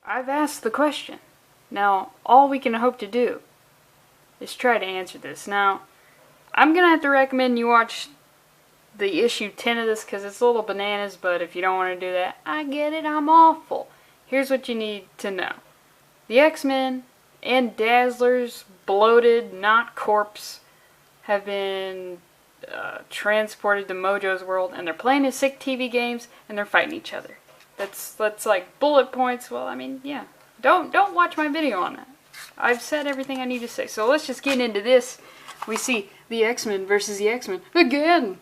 I've asked the question. Now, all we can hope to do is try to answer this. Now, I'm going to have to recommend you watch the issue 10 of this because it's a little bananas, but if you don't want to do that, I get it, I'm awful. Here's what you need to know. The X-Men and Dazzler's bloated, not corpse, have been transported to Mojo's world, and they're playing his sick TV games, and they're fighting each other. That's like bullet points. Well, I mean, yeah. Don't watch my video on that. I've said everything I need to say. So let's just get into this. We see the X-Men versus the X-Men again,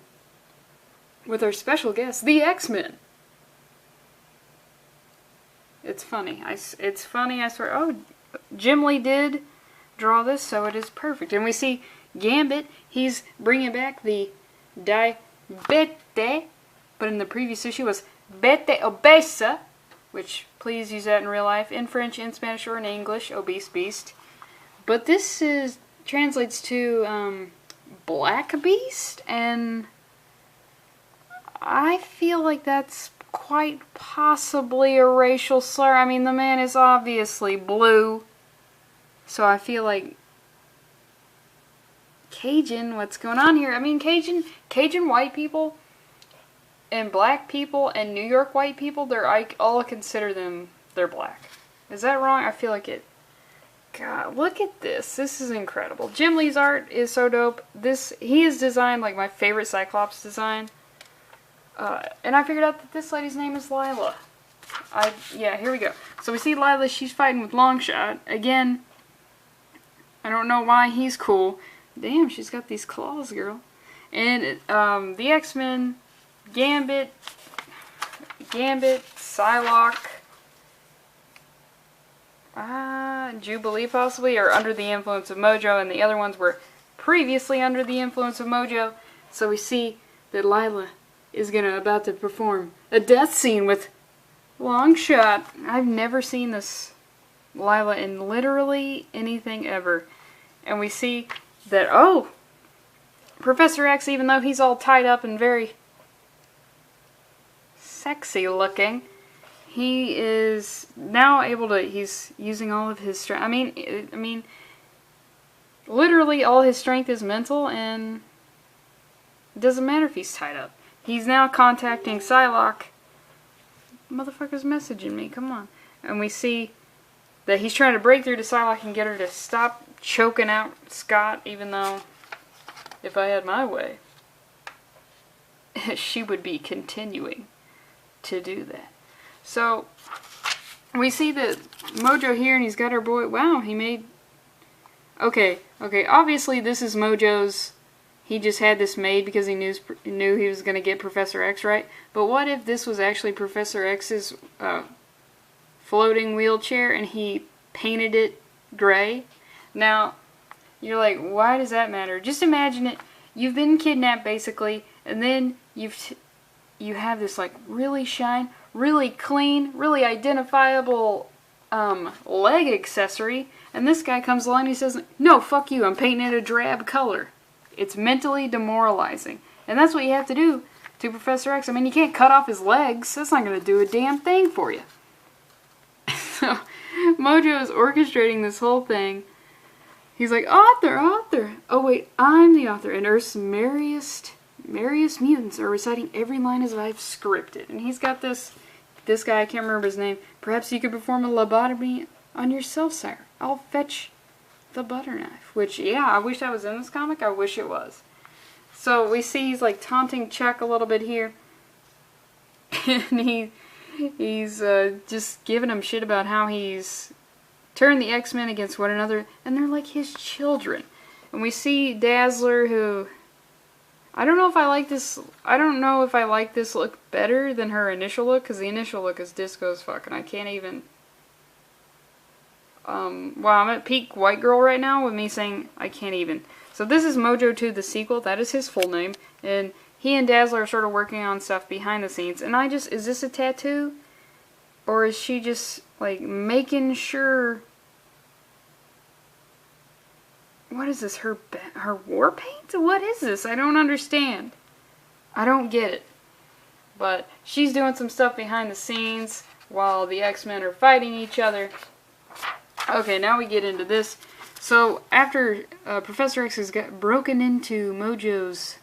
with our special guest, the X-Men. It's funny. It's funny, I swear. Oh, Jim Lee did draw this, so it is perfect. And we see Gambit. He's bringing back the diabete, but in the previous issue was bete obesa, which please use that in real life, in French, in Spanish, or in English, obese beast. But this translates to black beast, and I feel like that's quite possibly a racial slur. I mean, the man is obviously blue, so I feel like Cajun, what's going on here? I mean, Cajun white people and black people and New York white people, I all consider them, they're black. Is that wrong? I feel like it. God, look at this. This is incredible. Jim Lee's art is so dope. He has designed like my favorite Cyclops design. And I figured out that this lady's name is Lila. Yeah, here we go. So we see Lila, she's fighting with Longshot. Again, I don't know why he's cool. Damn, she's got these claws, girl. And the X-Men, Gambit, Psylocke, Jubilee possibly, are under the influence of Mojo, and the other ones were previously under the influence of Mojo. So we see that Lila is about to perform a death scene with Longshot. I've never seen this Lila in literally anything ever. And we see that, oh, Professor X, even though he's all tied up and very sexy looking, he is now able to, he's using all of his strength. I mean, literally all his strength is mental, and it doesn't matter if he's tied up. He's now contacting Psylocke. Motherfucker's messaging me, come on. And we see that he's trying to break through to Psylocke and get her to stop choking out Scott, even though, if I had my way, she would be continuing to do that. So, we see that Mojo here, and he's got our boy, wow, he made, okay, obviously this is Mojo's, he just had this made because he knew he was going to get Professor X, right? But what if this was actually Professor X's floating wheelchair, and he painted it gray? Now, you're like, why does that matter? Just imagine it. You've been kidnapped, basically, and then you have this, like, really really clean, really identifiable leg accessory, and this guy comes along and he says, no, fuck you, I'm painting it a drab color. It's mentally demoralizing. And that's what you have to do to Professor X. I mean, you can't cut off his legs. That's not going to do a damn thing for you. So, Mojo is orchestrating this whole thing. He's like, author. Oh, wait, I'm the author. And Earth's merriest mutants are reciting every line as I've scripted. And he's got this guy, I can't remember his name. Perhaps you could perform a lobotomy on yourself, sire. I'll fetch the butter knife. Which, yeah, I wish I was in this comic. I wish it was. So we see he's like taunting Chuck a little bit here. And he's just giving him shit about how he's turned the X-Men against one another. And they're like his children. And we see Dazzler, who, I don't know if I like this look better than her initial look. Because the initial look is disco as fuck. And I can't even... wow, I'm at peak white girl right now with me saying I can't even. So this is Mojo 2, the sequel. That is his full name. And he and Dazzler are sort of working on stuff behind the scenes. And is this a tattoo? Or is she just, like, making sure... What is this? Her war paint? What is this? I don't understand. I don't get it. But she's doing some stuff behind the scenes while the X-Men are fighting each other. Okay, now we get into this. So after Professor X has got broken into Mojo's,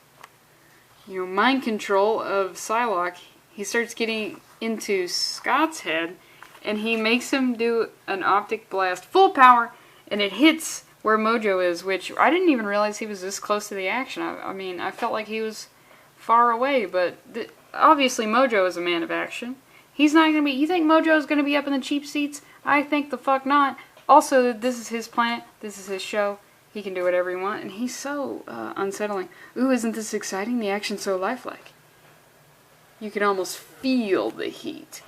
mind control of Psylocke, he starts getting into Scott's head, and he makes him do an optic blast full power, and it hits where Mojo is, which I didn't even realize he was this close to the action. I mean, I felt like he was far away, but obviously Mojo is a man of action. He's not going to be... You think Mojo's going to be up in the cheap seats? I think the fuck not. Also, this is his planet. This is his show. He can do whatever he wants, and he's so unsettling. Ooh, isn't this exciting? The action's so lifelike. You can almost feel the heat.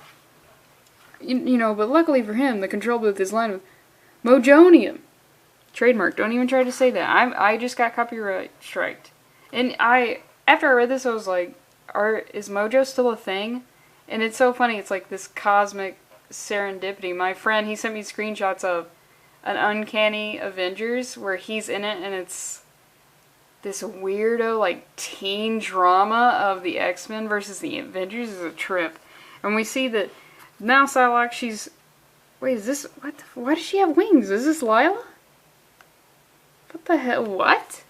But luckily for him, the control booth is lined with Mojonium. Trademark. Don't even try to say that. I just got copyright striked. And after I read this, I was like, is Mojo still a thing? And it's so funny. It's like this cosmic serendipity. My friend, he sent me screenshots of an Uncanny Avengers where he's in it, and it's this weirdo, like, teen drama of the X-Men versus the Avengers. Is a trip. And we see that now Psylocke, she's... Wait, is this... Why does she have wings? Is this Lila? What the hell? What?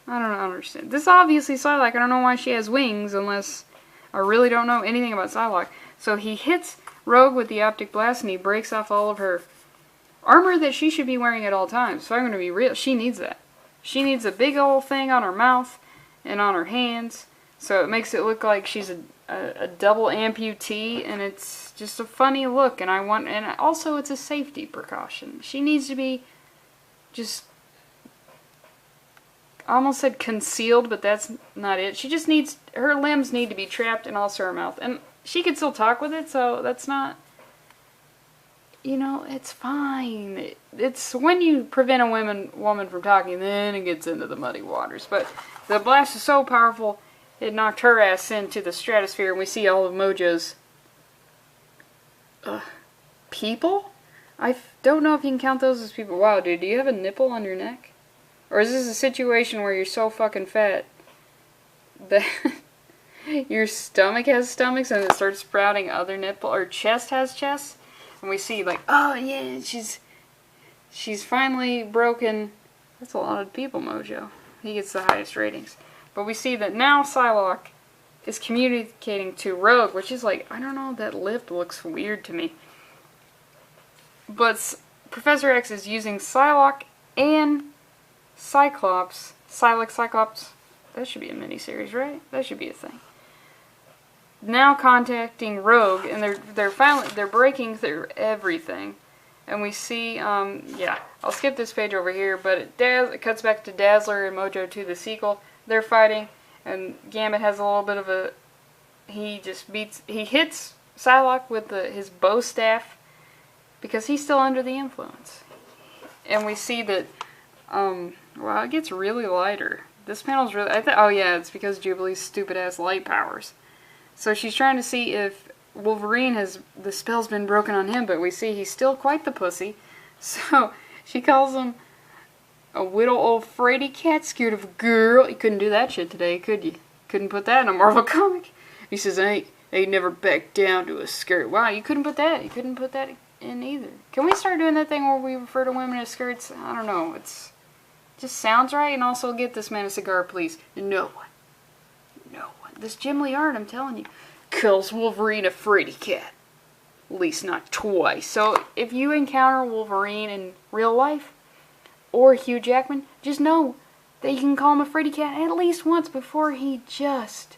I don't understand. This is obviously Psylocke. I don't know why she has wings unless I really don't know anything about Psylocke. So he hits Rogue with the optic blast and he breaks off all of her armor that she should be wearing at all times. So I'm going to be real. She needs that. She needs a big old thing on her mouth and on her hands. So it makes it look like she's a double amputee, and it's just a funny look. And also it's a safety precaution. She needs to be just... I almost said concealed, but that's not it. She just needs... Her limbs need to be trapped and also her mouth. And she can still talk with it, so that's not... it's fine. It's when you prevent a woman from talking, then it gets into the muddy waters. But the blast is so powerful, it knocked her ass into the stratosphere, and we see all of Mojo's... people? I don't know if you can count those as people. Wow, dude, do you have a nipple on your neck? Or is this a situation where you're so fucking fat that your stomach has stomachs and it starts sprouting other nipple, or chest has chests? And we see like, oh yeah, she's finally broken. That's a lot of people, Mojo. He gets the highest ratings. But we see that now Psylocke is communicating to Rogue, which is like, I don't know, that lift looks weird to me. But Professor X is using Psylocke and Cyclops, Cyclops, that should be a miniseries, right? That should be a thing. Now contacting Rogue, and they're breaking through everything. And we see, yeah, I'll skip this page over here, but it cuts back to Dazzler and Mojo 2, the sequel. They're fighting, and Gambit has a little bit of a, he hits Psylocke with his bow staff, because he's still under the influence. And we see that, wow, it gets really lighter. This panel's really... oh yeah, it's because Jubilee's stupid-ass light powers. So she's trying to see if Wolverine the spell's been broken on him, but we see he's still quite the pussy. So she calls him a little old fraidy cat scared of a girl. You couldn't do that shit today, could you? Couldn't put that in a Marvel comic. He says, I ain't never backed down to a skirt. Wow, you couldn't put that. You couldn't put that in either. Can we start doing that thing where we refer to women as skirts? I don't know. It's... just sounds right. And also, get this man a cigar, please. No one. This Jim Lee art, I'm telling you, calls Wolverine a fraidy cat. At least not twice. So if you encounter Wolverine in real life, or Hugh Jackman, just know that you can call him a fraidy cat at least once before he just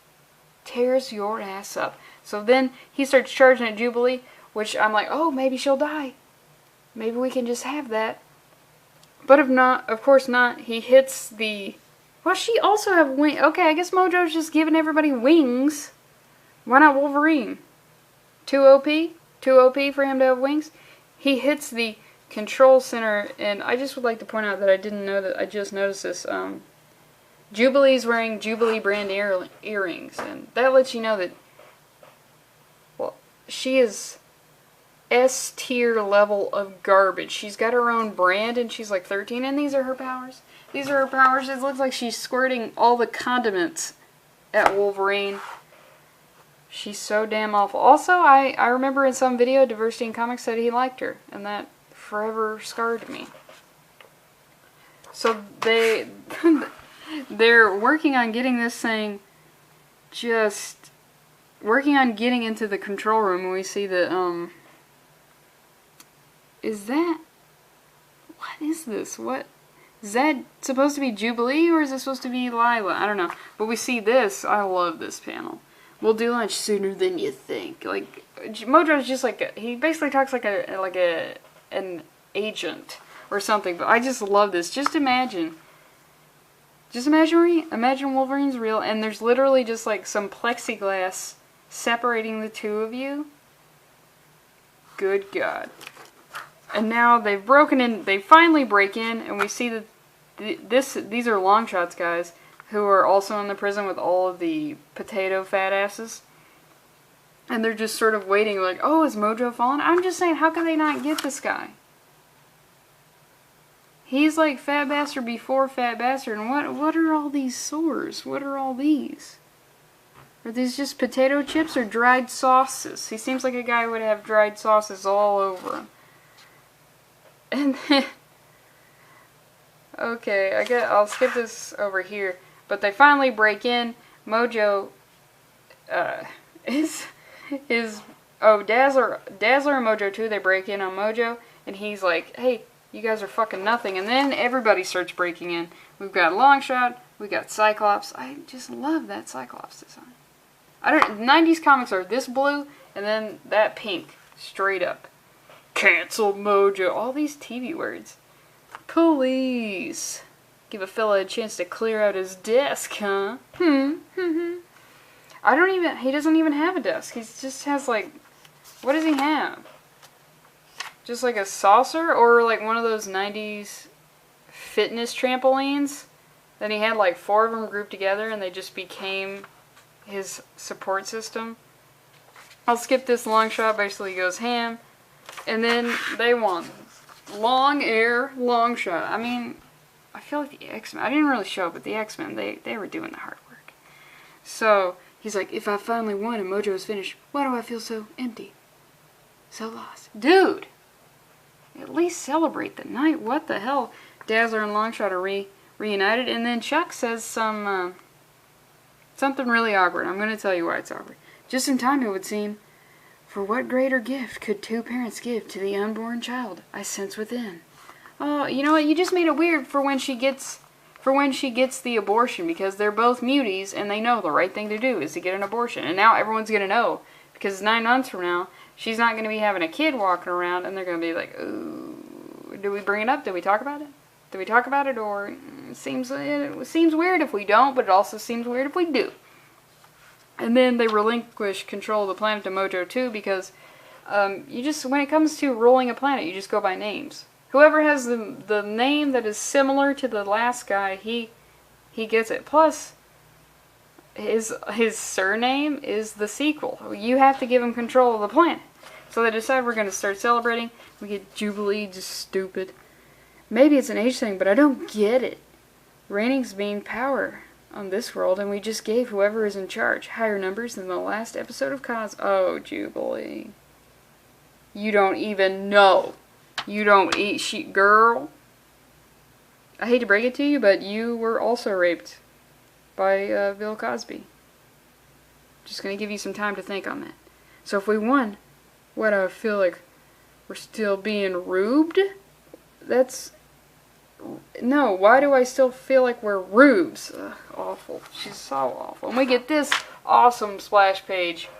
tears your ass up. So then he starts charging at Jubilee, which I'm like, oh, maybe she'll die. Maybe we can just have that. But if not, of course not. He hits the... Well, she also have wings. Okay, I guess Mojo's just giving everybody wings. Why not Wolverine? Too OP? Too OP for him to have wings? He hits the control center, and I just would like to point out that I didn't know that. I just noticed this. Jubilee's wearing Jubilee brand earrings, and that lets you know that, well, she is S-tier level of garbage. She's got her own brand, and she's like 13, and these are her powers. These are her powers. It looks like she's squirting all the condiments at Wolverine. She's so damn awful. Also, I remember in some video, Diversity in Comics said he liked her, and that forever scarred me. So they're working on getting this thing just working on getting into the control room, and we see that is that, what is this? What is that supposed to be? Jubilee, or is this supposed to be Lila? I don't know. But we see this. I love this panel. We'll do lunch sooner than you think. Like, Mojo's just like he basically talks like an agent or something. But I just love this. Just imagine Wolverine's real, and there's literally just like some plexiglass separating the two of you. Good God. And now they've broken in. They finally break in, and we see that these are long shots guys, who are also in the prison with all of the potato fat asses. And they're just sort of waiting like, oh, is Mojo fallen? I'm just saying, how can they not get this guy? He's like Fat Bastard before Fat Bastard. And what are all these sores? What are all these? Are these just potato chips or dried sauces? He seems like a guy who would have dried sauces all over him. And then, okay, I'll skip this over here. But they finally break in. Mojo Dazzler and Mojo too, they break in on Mojo, and he's like, hey, you guys are fucking nothing. And then everybody starts breaking in. We've got Longshot, we got Cyclops. I just love that Cyclops design. 90s comics are this blue, and then that pink, straight up. Cancel Mojo, all these TV words. Police. Give a fella a chance to clear out his desk, huh? He doesn't even have a desk. He just has like, what does he have? Just like a saucer, or like one of those 90s fitness trampolines that he had like 4 of them grouped together and they just became his support system. I'll skip this long shot, basically he goes ham, and then they won. Long shot. I mean, I feel like the X-Men, I didn't really show it, but the X-Men, they were doing the hard work. So, he's like, if I finally won and Mojo is finished, why do I feel so empty? So lost. Dude! At least celebrate the night. What the hell? Dazzler and Longshot are reunited, and then Chuck says something really awkward. I'm going to tell you why it's awkward. Just in time, it would seem. For what greater gift could 2 parents give to the unborn child I sense within? Oh, you know what? You just made it weird for when she gets the abortion, because they're both muties and they know the right thing to do is to get an abortion. And now everyone's going to know, because 9 months from now, she's not going to be having a kid walking around and they're going to be like, ooh, do we bring it up? Do we talk about it? Do we talk about it? Or it seems weird if we don't, but it also seems weird if we do. And then they relinquish control of the planet to Mojo too, because when it comes to ruling a planet, you just go by names. Whoever has the name that is similar to the last guy, he gets it. Plus, his surname is the sequel. You have to give him control of the planet. So they decide we're going to start celebrating. We get Jubilee, just stupid. Maybe it's an age thing, but I don't get it. Reigning's being power on this world, and we just gave whoever is in charge higher numbers than the last episode of Cos. Oh, Jubilee. You don't even know. You don't eat shit, girl. I hate to break it to you, but you were also raped by Bill Cosby. Just gonna give you some time to think on that. So if we won, what, I feel like we're still being rubed? No, why do I still feel like we're rubes? Ugh, awful. She's so awful. And we get this awesome splash page.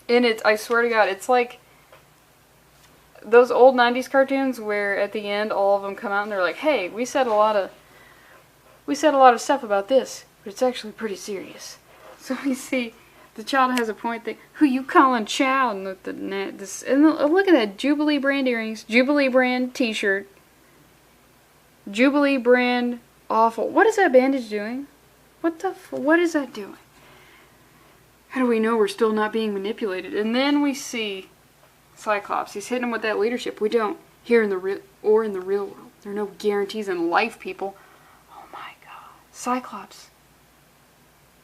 And I swear to God, it's like those old 90s cartoons where at the end all of them come out and they're like, hey, we said a lot of stuff about this, but it's actually pretty serious. So we see the child has a point thing. Who you calling child? And look at that, Jubilee brand earrings, Jubilee brand t-shirt, Jubilee brand awful. What is that bandage doing? What is that doing? How do we know we're still not being manipulated? And then we see Cyclops. He's hitting him with that leadership. We don't. Here in the real world. There are no guarantees in life, people. Oh my God. Cyclops.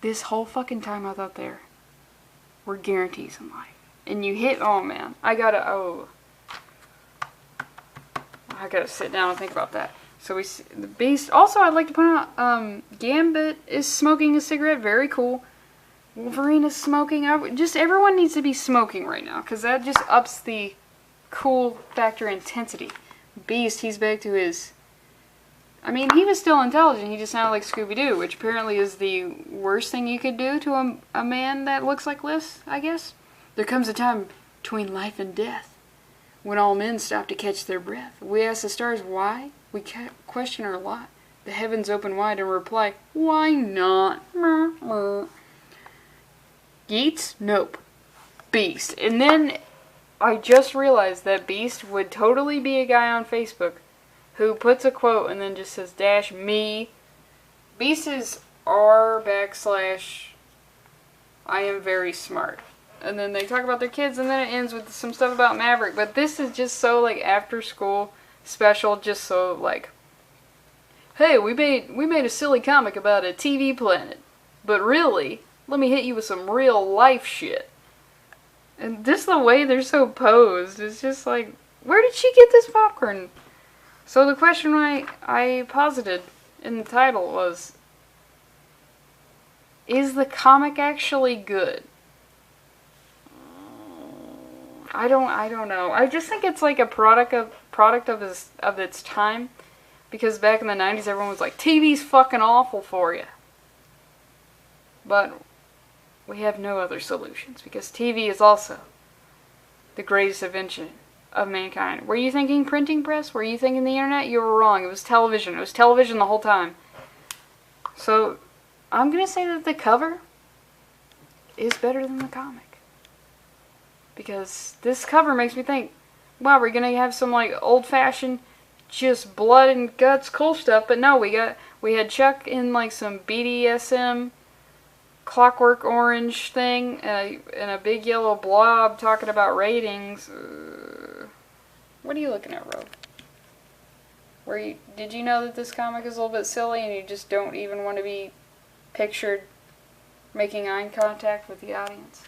This whole fucking time I thought were guarantees in life. And you hit, oh man, I gotta sit down and think about that. So we see the Beast. Also, I'd like to point out, Gambit is smoking a cigarette. Very cool. Wolverine is smoking. Just everyone needs to be smoking right now, because that just ups the cool factor intensity. Beast, he's back to his... I mean, he was still intelligent. He just sounded like Scooby-Doo, which apparently is the worst thing you could do to a man that looks like this, I guess. There comes a time between life and death when all men stop to catch their breath. We ask the stars why. We question our lot. The heavens open wide and reply, why not? Yeats? Nope. Beast. And then I just realized that Beast would totally be a guy on Facebook who puts a quote and then just says dash me. Beast is r/I am very smart. And then they talk about their kids, and then it ends with some stuff about Maverick. But this is just so like after school special, just so like, hey, we made a silly comic about a TV planet, but really, let me hit you with some real life shit. And just the way they're so posed, it's just like, where did she get this popcorn? So the question I posited in the title was, is the comic actually good? I don't know. I just think it's like a product of its time, because back in the 90s everyone was like, TV's fucking awful for you. But we have no other solutions, because TV is also the greatest invention of mankind. Were you thinking printing press? Were you thinking the internet? You were wrong. It was television. It was television the whole time. So I'm gonna say that the cover is better than the comic. Because this cover makes me think, wow, we're gonna have some like old-fashioned, just blood and guts, cool stuff. But no, we had Chuck in like some BDSM, Clockwork Orange thing, and a big yellow blob talking about ratings. What are you looking at, Rob? Did you know that this comic is a little bit silly, and you just don't even want to be pictured making eye contact with the audience?